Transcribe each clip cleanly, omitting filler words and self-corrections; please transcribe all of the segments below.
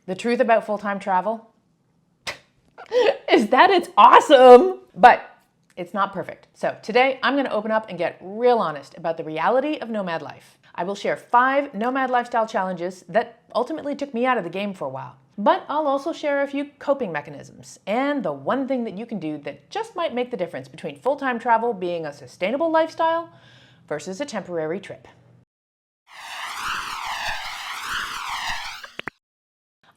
The truth about full-time travel is that it's awesome, but it's not perfect. So today I'm going to open up and get real honest about the reality of nomad life. I will share 5 nomad lifestyle challenges that ultimately took me out of the game for a while. But I'll also share a few coping mechanisms and the one thing that you can do that just might make the difference between full-time travel being a sustainable lifestyle versus a temporary trip.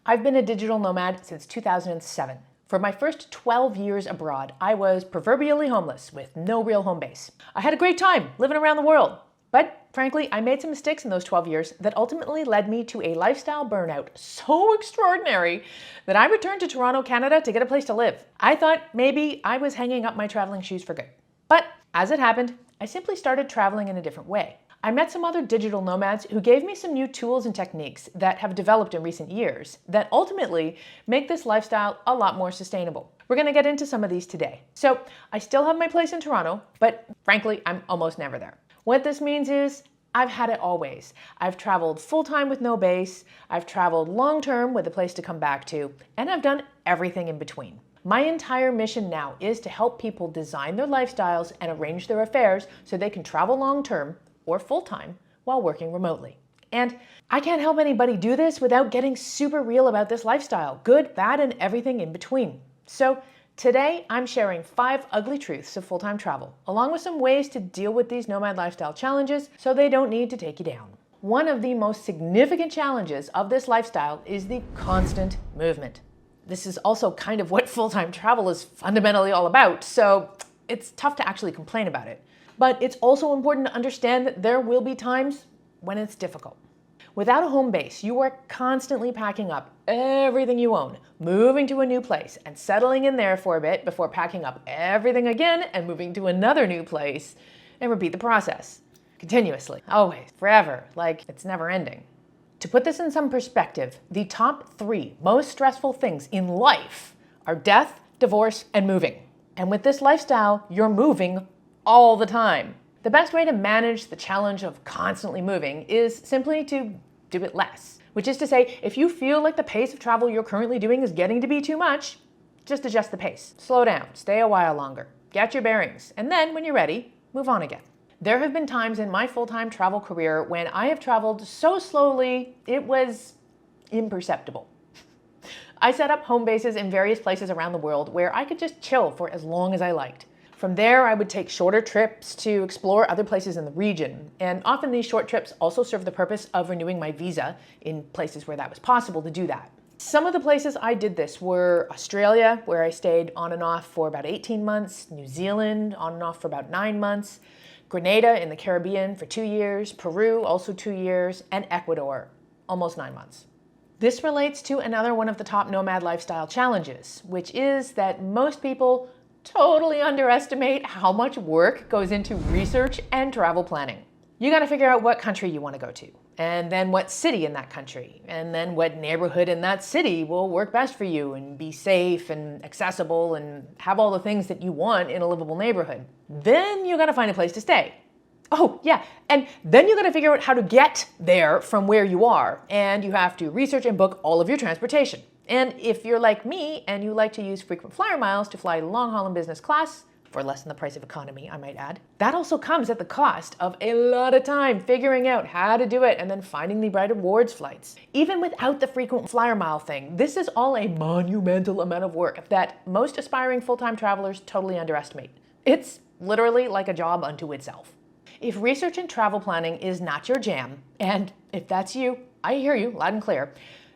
I've been a digital nomad since 2007. For my first 12 years abroad, I was proverbially homeless with no real home base. I had a great time living around the world, but frankly, I made some mistakes in those 12 years that ultimately led me to a lifestyle burnout so extraordinary that I returned to Toronto, Canada to get a place to live. I thought maybe I was hanging up my traveling shoes for good. But as it happened, I simply started traveling in a different way. I met some other digital nomads who gave me some new tools and techniques that have developed in recent years that ultimately make this lifestyle a lot more sustainable. We're going to get into some of these today. So I still have my place in Toronto, but frankly, I'm almost never there. What this means is I've had it always. I've traveled full-time with no base, I've traveled long-term with a place to come back to, and I've done everything in between. My entire mission now is to help people design their lifestyles and arrange their affairs so they can travel long-term or full-time while working remotely. And I can't help anybody do this without getting super real about this lifestyle, good, bad, and everything in between. So today I'm sharing 5 ugly truths of full-time travel, along with some ways to deal with these nomad lifestyle challenges so they don't need to take you down. One of the most significant challenges of this lifestyle is the constant movement. This is also kind of what full-time travel is fundamentally all about, so it's tough to actually complain about it. But it's also important to understand that there will be times when it's difficult. Without a home base, you are constantly packing up everything you own, moving to a new place and settling in there for a bit before packing up everything again and moving to another new place and repeat the process. Continuously, always, forever, like it's never ending. To put this in some perspective, the top 3 most stressful things in life are death, divorce, and moving. And with this lifestyle, you're moving all the time. The best way to manage the challenge of constantly moving is simply to do it less. Which is to say, if you feel like the pace of travel you're currently doing is getting to be too much, just adjust the pace. Slow down, stay a while longer, get your bearings, and then when you're ready, move on again. There have been times in my full-time travel career when I have traveled so slowly, it was imperceptible. I set up home bases in various places around the world where I could just chill for as long as I liked. From there, I would take shorter trips to explore other places in the region. And often these short trips also serve the purpose of renewing my visa in places where that was possible to do that. Some of the places I did this were Australia, where I stayed on and off for about 18 months, New Zealand, on and off for about 9 months, Grenada in the Caribbean for 2 years, Peru also 2 years, and Ecuador, almost 9 months. This relates to another one of the top nomad lifestyle challenges, which is that most people totally underestimate how much work goes into research and travel planning. You gotta figure out what country you wanna go to, and then what city in that country, and then what neighborhood in that city will work best for you and be safe and accessible and have all the things that you want in a livable neighborhood. Then you gotta find a place to stay. Oh yeah, and then you gotta figure out how to get there from where you are, and you have to research and book all of your transportation. And if you're like me and you like to use frequent flyer miles to fly long haul and business class, for less than the price of economy, I might add, that also comes at the cost of a lot of time figuring out how to do it and then finding the right rewards flights. Even without the frequent flyer mile thing, this is all a monumental amount of work that most aspiring full-time travelers totally underestimate. It's literally like a job unto itself. If research and travel planning is not your jam, and if that's you, I hear you loud and clear,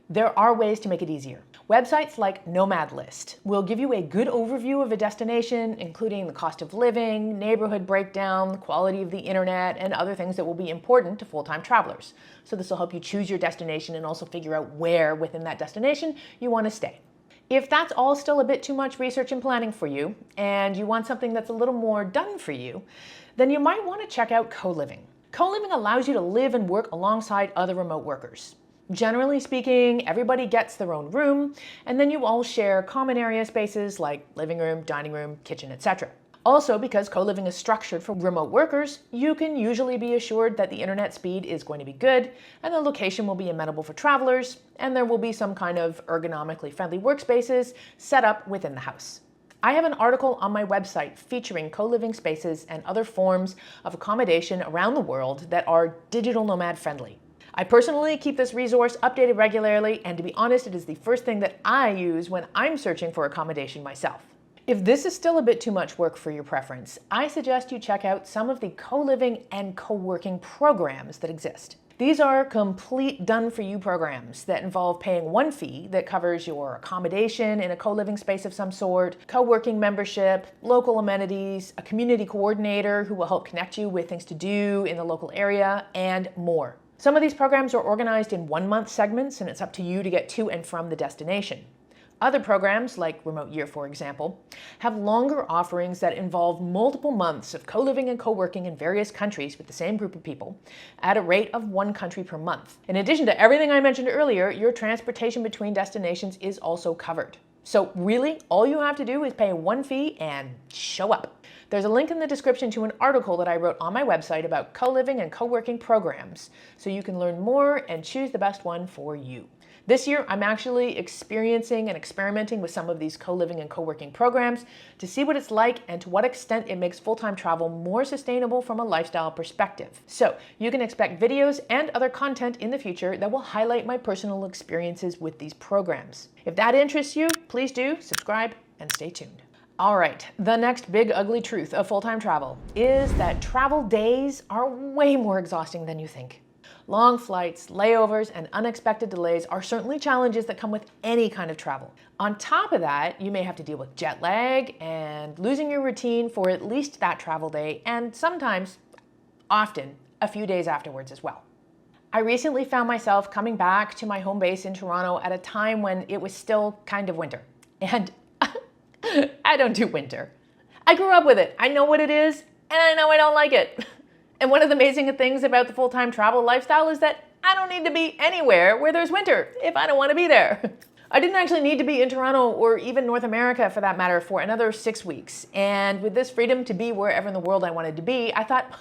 there are ways to make it easier. Websites like Nomad List will give you a good overview of a destination, including the cost of living, neighborhood breakdown, the quality of the internet, and other things that will be important to full-time travelers. So this will help you choose your destination and also figure out where within that destination you want to stay. If that's all still a bit too much research and planning for you, and you want something that's a little more done for you, then you might want to check out COLIVING. COLIVING allows you to live and work alongside other remote workers. Generally speaking, everybody gets their own room, and then you all share common area spaces like living room, dining room, kitchen, etc. Also, because co-living is structured for remote workers, you can usually be assured that the internet speed is going to be good, and the location will be amenable for travelers, and there will be some kind of ergonomically friendly workspaces set up within the house. I have an article on my website featuring co-living spaces and other forms of accommodation around the world that are digital nomad friendly. I personally keep this resource updated regularly, and to be honest, it is the first thing that I use when I'm searching for accommodation myself. If this is still a bit too much work for your preference, I suggest you check out some of the co-living and co-working programs that exist. These are complete done-for-you programs that involve paying one fee that covers your accommodation in a co-living space of some sort, co-working membership, local amenities, a community coordinator who will help connect you with things to do in the local area, and more. Some of these programs are organized in 1-month segments, and it's up to you to get to and from the destination. Other programs, like Remote Year for example, have longer offerings that involve multiple months of co-living and co-working in various countries with the same group of people at a rate of 1 country per month. In addition to everything I mentioned earlier, your transportation between destinations is also covered. So really, all you have to do is pay one fee and show up. There's a link in the description to an article that I wrote on my website about co-living and co-working programs, so you can learn more and choose the best one for you. This year, I'm actually experiencing and experimenting with some of these co-living and co-working programs to see what it's like and to what extent it makes full-time travel more sustainable from a lifestyle perspective. So you can expect videos and other content in the future that will highlight my personal experiences with these programs. If that interests you, please do subscribe and stay tuned. All right, the next big ugly truth of full-time travel is that travel days are way more exhausting than you think. Long flights, layovers, and unexpected delays are certainly challenges that come with any kind of travel. On top of that, you may have to deal with jet lag and losing your routine for at least that travel day, and sometimes, often, a few days afterwards as well. I recently found myself coming back to my home base in Toronto at a time when it was still kind of winter. And I don't do winter. I grew up with it. I know what it is, and I know I don't like it. And one of the amazing things about the full-time travel lifestyle is that I don't need to be anywhere where there's winter if I don't want to be there. I didn't actually need to be in Toronto or even North America for that matter for another 6 weeks. And with this freedom to be wherever in the world I wanted to be, I thought,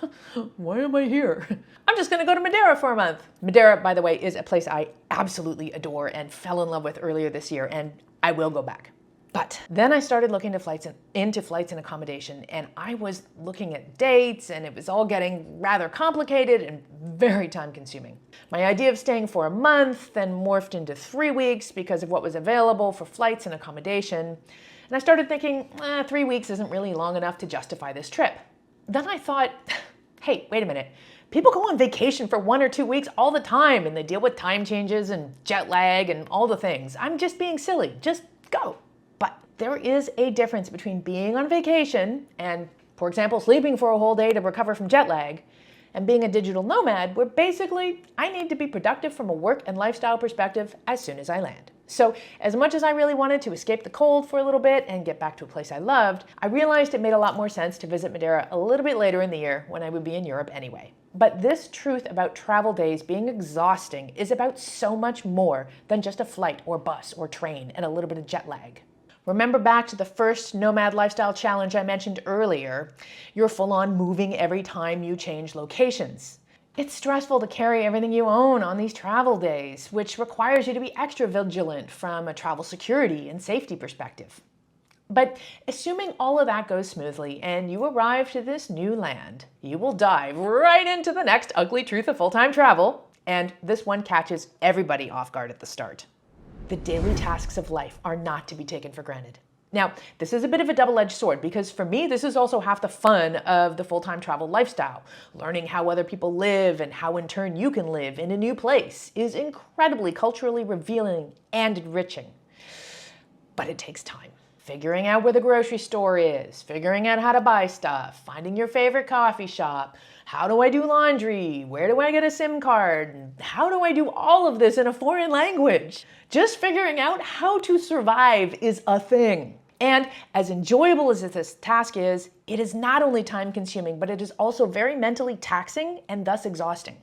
why am I here? I'm just going to go to Madeira for a month. Madeira, by the way, is a place I absolutely adore and fell in love with earlier this year, and I will go back. But then I started looking into flights and accommodation, and I was looking at dates, and it was all getting rather complicated and very time-consuming. My idea of staying for a month then morphed into 3 weeks because of what was available for flights and accommodation. And I started thinking, 3 weeks isn't really long enough to justify this trip. Then I thought, hey, wait a minute. People go on vacation for 1 or 2 weeks all the time, and they deal with time changes and jet lag and all the things. I'm just being silly. Just go. But there is a difference between being on vacation and, for example, sleeping for a whole day to recover from jet lag, and being a digital nomad where basically I need to be productive from a work and lifestyle perspective as soon as I land. So as much as I really wanted to escape the cold for a little bit and get back to a place I loved, I realized it made a lot more sense to visit Madeira a little bit later in the year when I would be in Europe anyway. But this truth about travel days being exhausting is about so much more than just a flight or bus or train and a little bit of jet lag. Remember back to the first Nomad Lifestyle Challenge I mentioned earlier, you're full on moving every time you change locations. It's stressful to carry everything you own on these travel days, which requires you to be extra vigilant from a travel security and safety perspective. But assuming all of that goes smoothly and you arrive to this new land, you will dive right into the next ugly truth of full-time travel, and this one catches everybody off guard at the start. The daily tasks of life are not to be taken for granted. Now, this is a bit of a double-edged sword because for me, this is also half the fun of the full-time travel lifestyle. Learning how other people live and how in turn you can live in a new place is incredibly culturally revealing and enriching. But it takes time. Figuring out where the grocery store is, figuring out how to buy stuff, finding your favorite coffee shop, how do I do laundry, where do I get a SIM card, and how do I do all of this in a foreign language? Just figuring out how to survive is a thing. And as enjoyable as this task is, it is not only time-consuming, but it is also very mentally taxing and thus exhausting.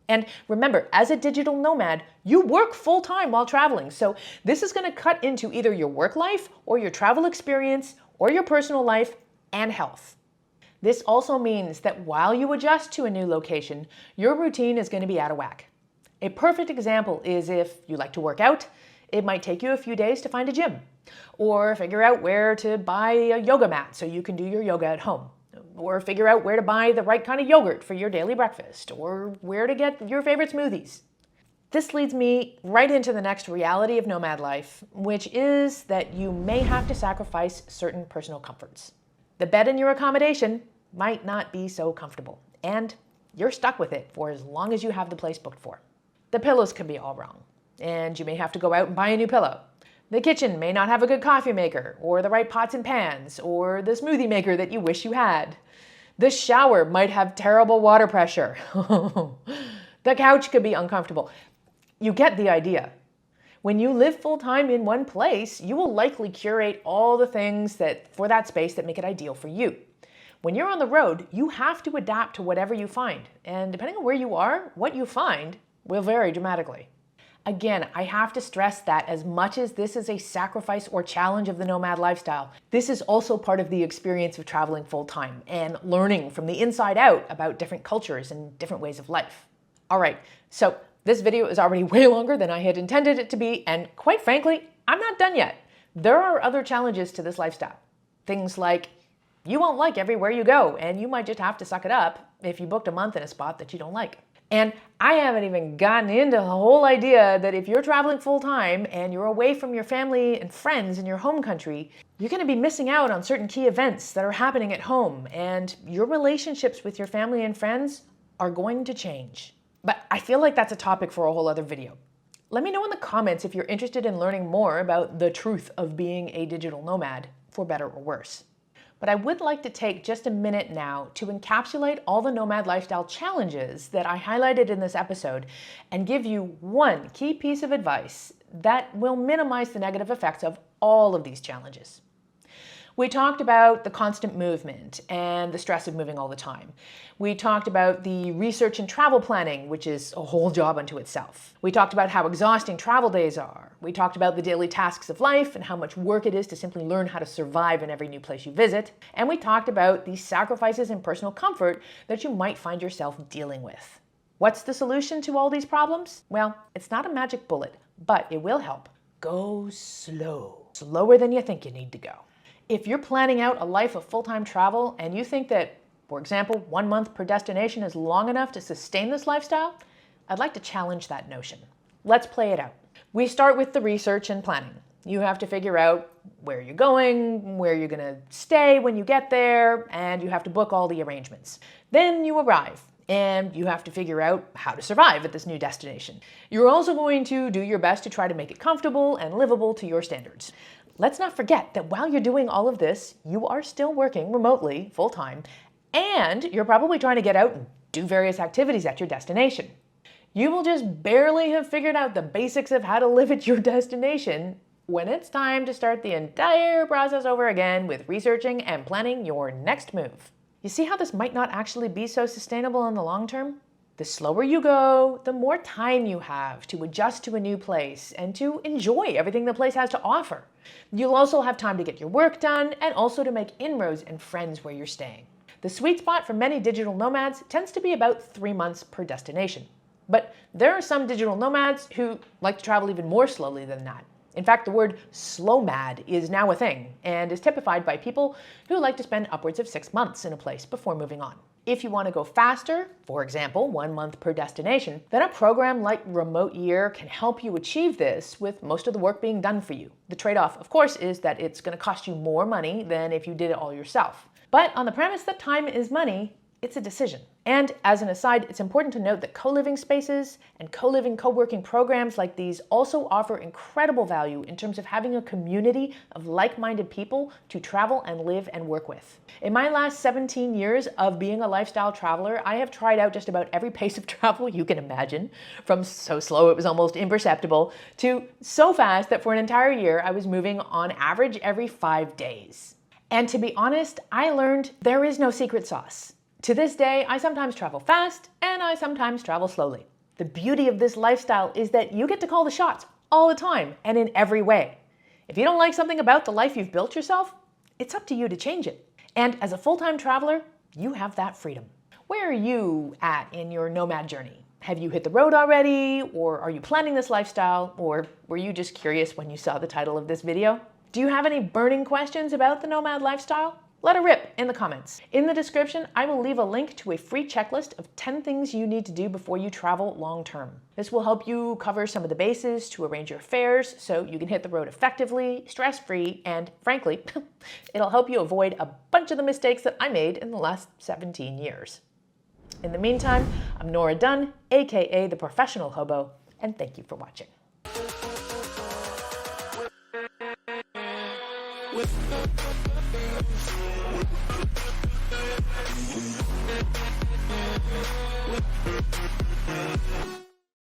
And remember, as a digital nomad, you work full-time while traveling, so this is going to cut into either your work life or your travel experience or your personal life and health. This also means that while you adjust to a new location, your routine is going to be out of whack. A perfect example is if you like to work out, it might take you a few days to find a gym, or figure out where to buy a yoga mat so you can do your yoga at home, or figure out where to buy the right kind of yogurt for your daily breakfast, or where to get your favorite smoothies. This leads me right into the next reality of nomad life, which is that you may have to sacrifice certain personal comforts. The bed in your accommodation might not be so comfortable, and you're stuck with it for as long as you have the place booked for. The pillows can be all wrong, and you may have to go out and buy a new pillow. The kitchen may not have a good coffee maker, or the right pots and pans, or the smoothie maker that you wish you had. The shower might have terrible water pressure. The couch could be uncomfortable. You get the idea. When you live full-time in one place, you will likely curate all the things for that space that make it ideal for you. When you're on the road, you have to adapt to whatever you find. And depending on where you are, what you find will vary dramatically. Again, I have to stress that as much as this is a sacrifice or challenge of the nomad lifestyle, this is also part of the experience of traveling full-time and learning from the inside out about different cultures and different ways of life. All right, so this video is already way longer than I had intended it to be, and quite frankly, I'm not done yet. There are other challenges to this lifestyle. Things like you won't like everywhere you go, and you might just have to suck it up if you booked a month in a spot that you don't like. And I haven't even gotten into the whole idea that if you're traveling full-time and you're away from your family and friends in your home country, you're going to be missing out on certain key events that are happening at home, and your relationships with your family and friends are going to change. But I feel like that's a topic for a whole other video. Let me know in the comments if you're interested in learning more about the truth of being a digital nomad, for better or worse. But I would like to take just a minute now to encapsulate all the nomad lifestyle challenges that I highlighted in this episode and give you one key piece of advice that will minimize the negative effects of all of these challenges. We talked about the constant movement and the stress of moving all the time. We talked about the research and travel planning, which is a whole job unto itself. We talked about how exhausting travel days are. We talked about the daily tasks of life and how much work it is to simply learn how to survive in every new place you visit. And we talked about the sacrifices in personal comfort that you might find yourself dealing with. What's the solution to all these problems? Well, it's not a magic bullet, but it will help. Go slow. Slower than you think you need to go. If you're planning out a life of full-time travel and you think that, for example, 1 month per destination is long enough to sustain this lifestyle, I'd like to challenge that notion. Let's play it out. We start with the research and planning. You have to figure out where you're going, where you're going to stay when you get there, and you have to book all the arrangements. Then you arrive, and you have to figure out how to survive at this new destination. You're also going to do your best to try to make it comfortable and livable to your standards. Let's not forget that while you're doing all of this, you are still working remotely, full-time, and you're probably trying to get out and do various activities at your destination. You will just barely have figured out the basics of how to live at your destination when it's time to start the entire process over again with researching and planning your next move. You see how this might not actually be so sustainable in the long term? The slower you go, the more time you have to adjust to a new place and to enjoy everything the place has to offer. You'll also have time to get your work done and also to make inroads and friends where you're staying. The sweet spot for many digital nomads tends to be about 3 months per destination. But there are some digital nomads who like to travel even more slowly than that. In fact, the word slow-mad is now a thing and is typified by people who like to spend upwards of 6 months in a place before moving on. If you want to go faster, for example, 1 month per destination, then a program like Remote Year can help you achieve this with most of the work being done for you. The trade-off, of course, is that it's going to cost you more money than if you did it all yourself. But on the premise that time is money, it's a decision. And as an aside, it's important to note that co-living spaces and co-living co-working programs like these also offer incredible value in terms of having a community of like-minded people to travel and live and work with. In my last 17 years of being a lifestyle traveler, I have tried out just about every pace of travel you can imagine, from so slow it was almost imperceptible to so fast that for an entire year I was moving on average every 5 days. And to be honest, I learned there is no secret sauce. To this day, I sometimes travel fast and I sometimes travel slowly. The beauty of this lifestyle is that you get to call the shots all the time and in every way. If you don't like something about the life you've built yourself, it's up to you to change it. And as a full-time traveler, You have that freedom. Where are you at in your nomad journey? Have you hit the road already, or are you planning this lifestyle, or were you just curious when you saw the title of this video? Do you have any burning questions about the nomad lifestyle? Let her rip in the comments. In the description, I will leave a link to a free checklist of 10 things you need to do before you travel long term. This will help you cover some of the bases to arrange your fares so you can hit the road effectively, stress-free, and frankly, it'll help you avoid a bunch of the mistakes that I made in the last 17 years. In the meantime, I'm Nora Dunn, aka the Professional Hobo, and thank you for watching.